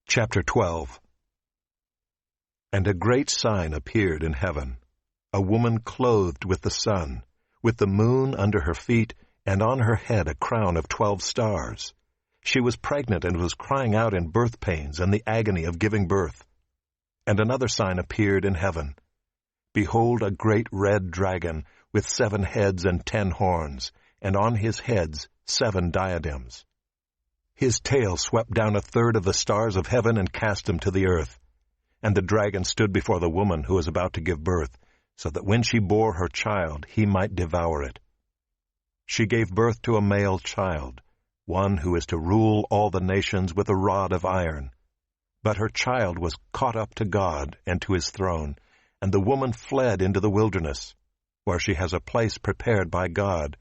Chapter 12. And a great sign appeared in heaven, a woman clothed with the sun, with the moon under her feet, and on her head a crown of 12 stars. She was pregnant and was crying out in birth pains and the agony of giving birth. And another sign appeared in heaven. Behold, a great red dragon, with 7 heads and 10 horns, and on his heads 7 diadems. His tail swept down 1/3 of the stars of heaven and cast them to the earth. And the dragon stood before the woman who was about to give birth, so that when she bore her child, he might devour it. She gave birth to a male child, one who is to rule all the nations with a rod of iron. But her child was caught up to God and to his throne, and the woman fled into the wilderness, where she has a place prepared by God,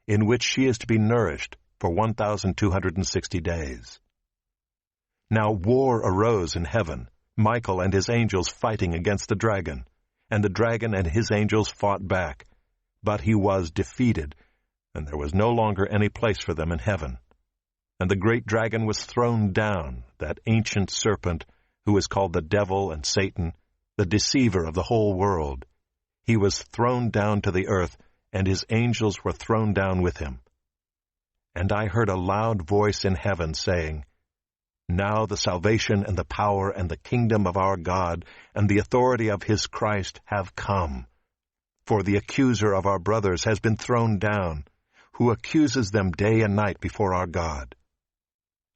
in which she is to be nourished for 1,260 days. Now war arose in heaven, Michael and his angels fighting against the dragon, and the dragon and his angels fought back. But he was defeated, and there was no longer any place for them in heaven. And the great dragon was thrown down, that ancient serpent, who is called the devil and Satan, the deceiver of the whole world. He was thrown down to the earth, and his angels were thrown down with him. And I heard a loud voice in heaven saying, Now the salvation and the power and the kingdom of our God and the authority of his Christ have come. For the accuser of our brothers has been thrown down, who accuses them day and night before our God.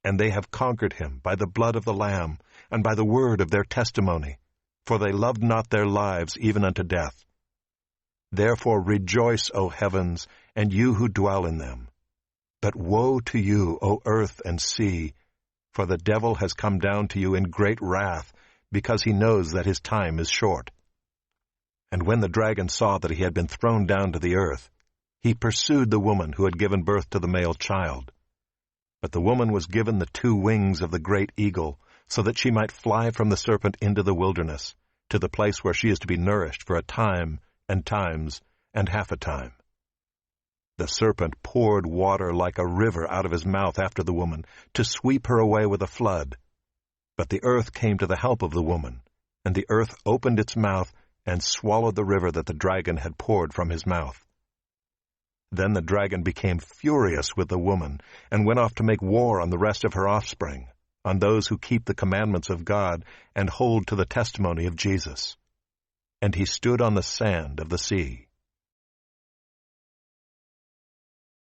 And they have conquered him by the blood of the Lamb and by the word of their testimony, for they loved not their lives even unto death. Therefore rejoice, O heavens, and you who dwell in them. But woe to you, O earth and sea, for the devil has come down to you in great wrath, because he knows that his time is short. And when the dragon saw that he had been thrown down to the earth, he pursued the woman who had given birth to the male child. But the woman was given the 2 wings of the great eagle, so that she might fly from the serpent into the wilderness, to the place where she is to be nourished for a time, and times, and half a time. The serpent poured water like a river out of his mouth after the woman, to sweep her away with a flood. But the earth came to the help of the woman, and the earth opened its mouth and swallowed the river that the dragon had poured from his mouth. Then the dragon became furious with the woman, and went off to make war on the rest of her offspring, on those who keep the commandments of God and hold to the testimony of Jesus. And he stood on the sand of the sea.